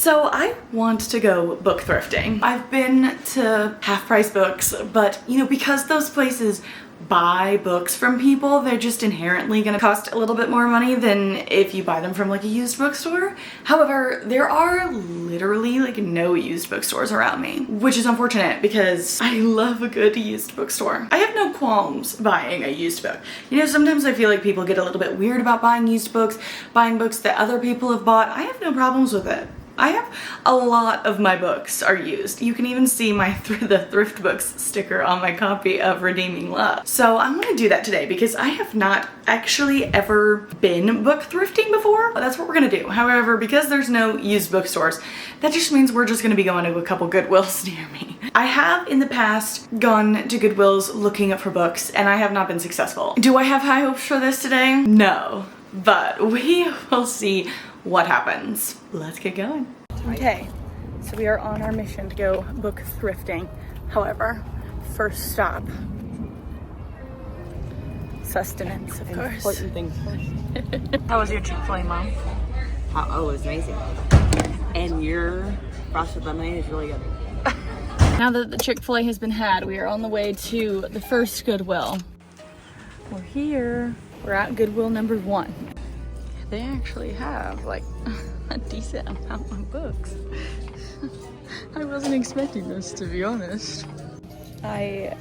So I want to go book thrifting. I've been to Half Price Books, but you know, because those places buy books from people, they're just inherently gonna cost a little bit more money than if you buy them from like a used bookstore. However, there are literally like no used bookstores around me, which is unfortunate because I love a good used bookstore. I have no qualms buying a used book. You know, sometimes I feel like people get a little bit weird about buying used books, buying books that other people have bought. I have no problems with it. I have a lot of my books are used. You can even see my the Thrift Books sticker on my copy of Redeeming Love. So I'm gonna do that today because I have not actually ever been book thrifting before. That's what we're gonna do. However, because there's no used bookstores, that just means we're just gonna be going to a couple Goodwills near me. I have in the past gone to Goodwills looking for books and I have not been successful. Do I have high hopes for this today? No, but we will see what happens. Let's get going. Okay, so we are on our mission to go book thrifting. However, first stop, sustenance, of course. Important things first. How was your Chick-fil-A, Mom? Oh, it was amazing. And your frosted lemonade is really good. Now that the Chick-fil-A has been had, we are on the way to the first Goodwill. We're here. We're at Goodwill number 1. They actually have like a decent amount of books. I wasn't expecting this, to be honest. I've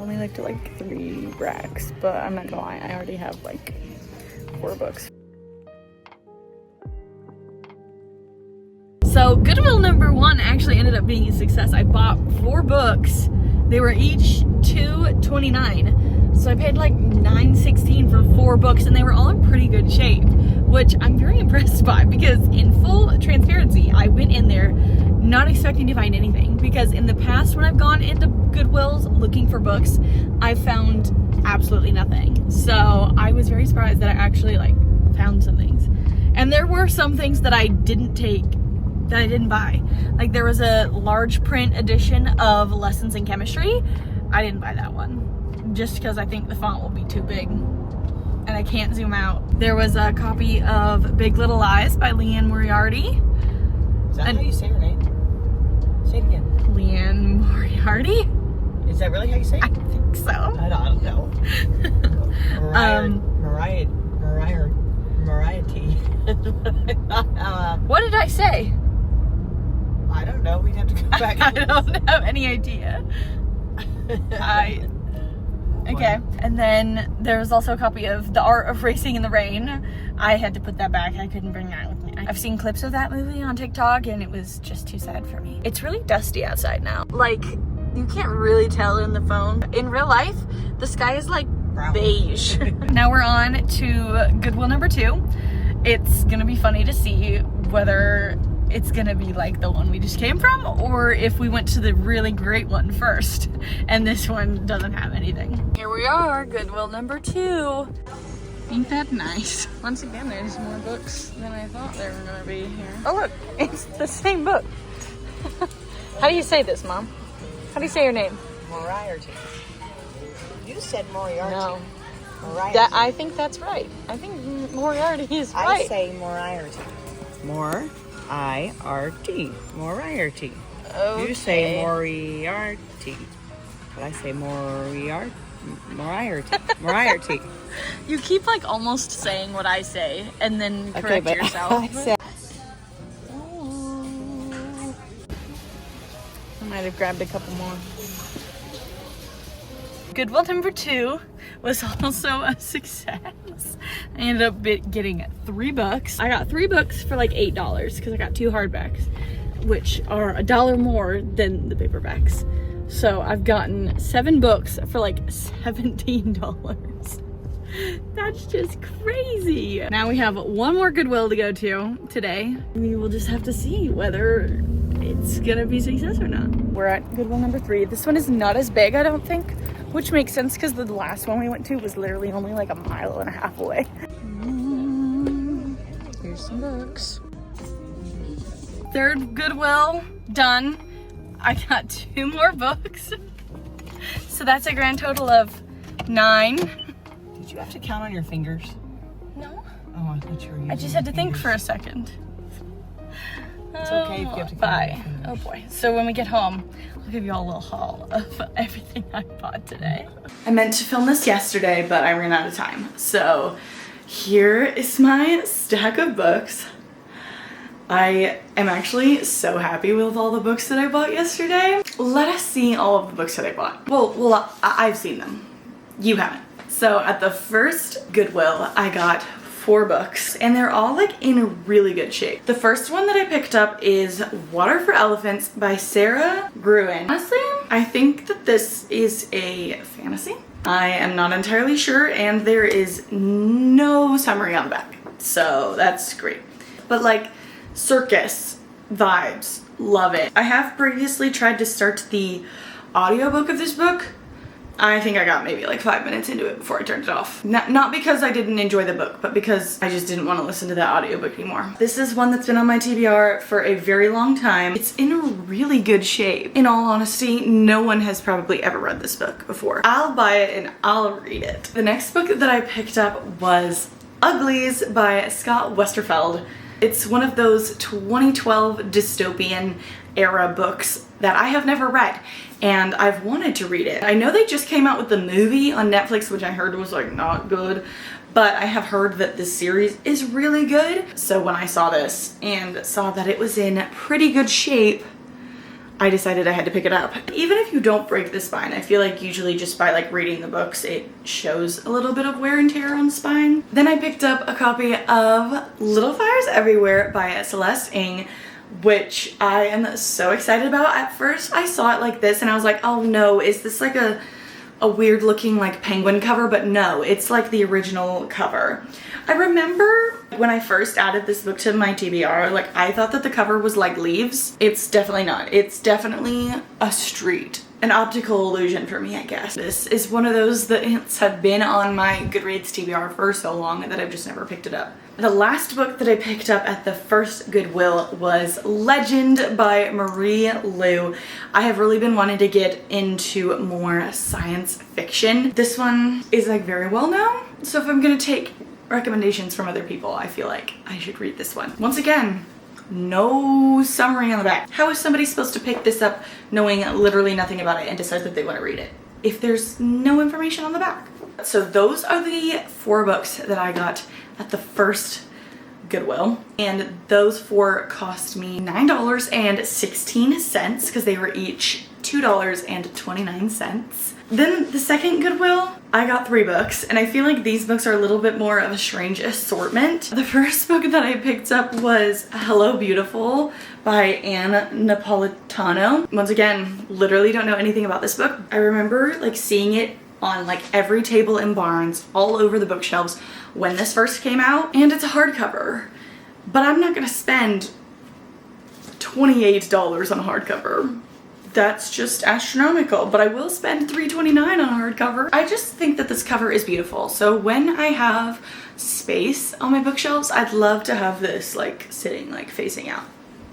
only looked at like 3 racks, but I'm not gonna lie, I already have like 4 books. So Goodwill number 1 actually ended up being a success. I bought 4 books. They were each $2.29. So I paid like $9.16 for 4 books and they were all in pretty good shape, which I'm very impressed by because in full transparency, I went in there not expecting to find anything because in the past when I've gone into Goodwills looking for books, I found absolutely nothing. So I was very surprised that I actually like found some things. And there were some things that I didn't take, that I didn't buy. Like there was a large print edition of Lessons in Chemistry. I didn't buy that one just because I think the font will be too big and I can't zoom out. There was a copy of Big Little Lies by Leanne Moriarty. Is that how you say her name? Say it again. Leanne Moriarty? Is that really how you say it? I think so. I don't know. Mariah T. What did I say? I don't know. We'd have to go back. I don't have any idea. Okay, and then there was also a copy of The Art of Racing in the Rain. I had to put that back. I couldn't bring that with me. I've seen clips of that movie on TikTok and it was just too sad for me. It's really dusty outside now. Like, you can't really tell in the phone. In real life, the sky is like beige. Now we're on to Goodwill number 2. It's gonna be funny to see whether it's gonna be like the one we just came from or if we went to the really great one first and this one doesn't have anything. Here we are, Goodwill number 2. Ain't that nice? Once again, there's more books than I thought there were gonna be here. Oh look, it's the same book. How do you say this, Mom? How do you say your name? Moriarty. You said Moriarty. No. Moriarty. I think that's right. I think Moriarty is right. I say Moriarty. I-R-T. Moriarty. Okay. You say Moriarty. But I say Moriarty. Moriarty. You keep like almost saying what I say and then correct yourself. I might have grabbed a couple more. Goodwill number 2 was also a success. I ended up getting 3 books. I got 3 books for like $8 because I got 2 hardbacks, which are $1 more than the paperbacks. So I've gotten 7 books for like $17. That's just crazy. Now we have 1 more Goodwill to go to today. We will just have to see whether it's gonna be a success or not. We're at Goodwill number 3. This one is not as big, I don't think, which makes sense because the last one we went to was literally only like 1.5 miles away. Here's some books. 3rd Goodwill done. I got 2 more books. So that's a grand total of 9. Did you have to count on your fingers? No. Oh, I thought you were using I just had to your think fingers. for a second. It's okay if you have to bye. Oh boy. So when we get home, I'll give you all a little haul of everything I bought today. I meant to film this yesterday, but I ran out of time. So here is my stack of books. I am actually so happy with all the books that I bought yesterday. Let us see all of the books that I bought. Well, I've seen them. You haven't. So at the first Goodwill, I got 4 books, and they're all like in really good shape. The first one that I picked up is Water for Elephants by Sarah Gruen. Honestly, I think that this is a fantasy. I am not entirely sure, and there is no summary on the back, so that's great. But like, circus vibes, love it. I have previously tried to start the audiobook of this book. I think I got maybe like 5 minutes into it before I turned it off. Not because I didn't enjoy the book, but because I just didn't want to listen to that audiobook anymore. This is one that's been on my TBR for a very long time. It's in really good shape. In all honesty, no one has probably ever read this book before. I'll buy it and I'll read it. The next book that I picked up was Uglies by Scott Westerfeld. It's one of those 2012 dystopian era books that I have never read, and I've wanted to read it. I know they just came out with the movie on Netflix, which I heard was like not good, but I have heard that this series is really good. So when I saw this and saw that it was in pretty good shape, I decided I had to pick it up. Even if you don't break the spine, I feel like usually just by like reading the books, it shows a little bit of wear and tear on the spine. Then I picked up a copy of Little Fires Everywhere by Celeste Ng, which I am so excited about. At first I saw it like this and I was like, oh no, is this like a weird looking like penguin cover? But no, it's like the original cover. I remember when I first added this book to my TBR, like I thought that the cover was like leaves. It's definitely not. It's definitely a street. An optical illusion for me, I guess. This is one of those that have been on my Goodreads TBR for so long that I've just never picked it up. The last book that I picked up at the first Goodwill was Legend by Marie Lu. I have really been wanting to get into more science fiction. This one is like very well known, so if I'm gonna take recommendations from other people, I feel like I should read this one. Once again, no summary on the back. How is somebody supposed to pick this up knowing literally nothing about it and decide that they want to read it if there's no information on the back? So those are the 4 books that I got at the first Goodwill, and those 4 cost me $9.16 because they were each $2.29. Then the second Goodwill, I got 3 books, and I feel like these books are a little bit more of a strange assortment. The first book that I picked up was Hello Beautiful by Anne Napolitano. Once again, literally don't know anything about this book. I remember like seeing it on like every table in Barnes, all over the bookshelves when this first came out, and it's a hardcover. But I'm not gonna spend $28 on a hardcover. That's just astronomical, but I will spend $3.29 on a hardcover. I just think that this cover is beautiful. So when I have space on my bookshelves, I'd love to have this like sitting like facing out.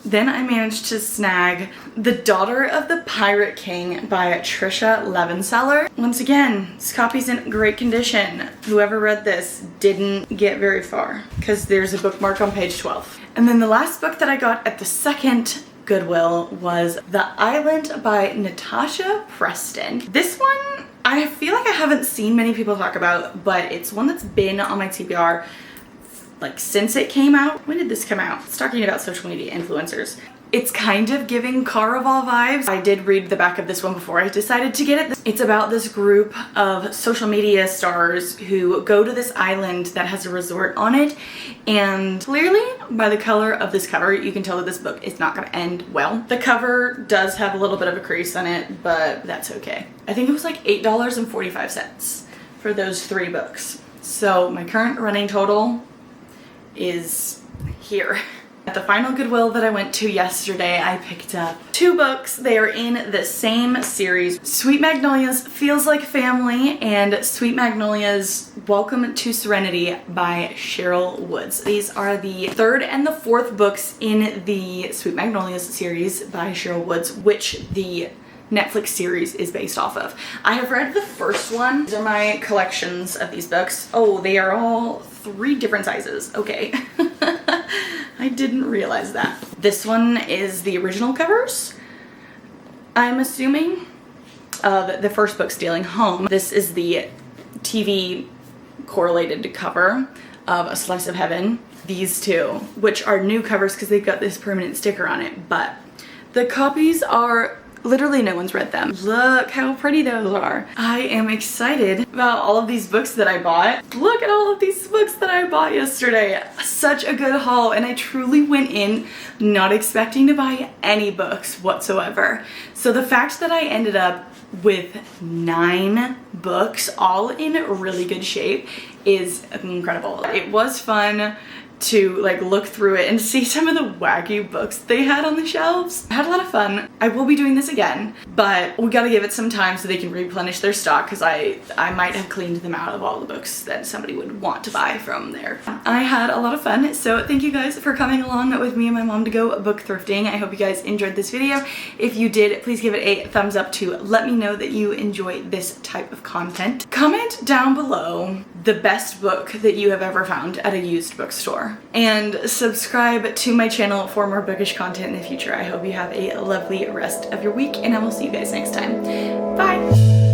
Then I managed to snag The Daughter of the Pirate King by Trisha Levenseller. Once again, this copy's in great condition. Whoever read this didn't get very far because there's a bookmark on page 12. And then the last book that I got at the second Goodwill was The Island by Natasha Preston. This one, I feel like I haven't seen many people talk about, but it's one that's been on my TBR like since it came out. When did this come out? It's talking about social media influencers. It's kind of giving Caraval vibes. I did read the back of this one before I decided to get it. It's about this group of social media stars who go to this island that has a resort on it, and clearly by the color of this cover you can tell that this book is not going to end well. The cover does have a little bit of a crease on it, but that's okay. I think it was like $8.45 for those 3 books. So my current running total is here. At the final Goodwill that I went to yesterday, I picked up 2 books. They are in the same series. Sweet Magnolias Feels Like Family and Sweet Magnolias Welcome to Serenity by Cheryl Woods. These are the 3rd and the 4th books in the Sweet Magnolias series by Cheryl Woods, which the Netflix series is based off of. I have read the first one. These are my collections of these books. Oh, they are all 3 different sizes. Okay. I didn't realize that. This one is the original covers, I'm assuming, of the first book, Stealing Home. This is the TV correlated cover of A Slice of Heaven. These two, which are new covers because they've got this permanent sticker on it, but the copies are literally no one's read them. Look how pretty those are. I am excited about all of these books that I bought. Look at all of these books that I bought yesterday. Such a good haul, and I truly went in not expecting to buy any books whatsoever. So the fact that I ended up with 9 books all in really good shape is incredible. It was fun to like look through it and see some of the wacky books they had on the shelves. I had a lot of fun. I will be doing this again, but we gotta give it some time so they can replenish their stock, because I might have cleaned them out of all the books that somebody would want to buy from there. I had a lot of fun, so thank you guys for coming along with me and my mom to go book thrifting. I hope you guys enjoyed this video. If you did, please give it a thumbs up to let me know that you enjoy this type of content. Comment down below the best book that you have ever found at a used bookstore, and subscribe to my channel for more bookish content in the future. I hope you have a lovely rest of your week, and I will see you guys next time. Bye!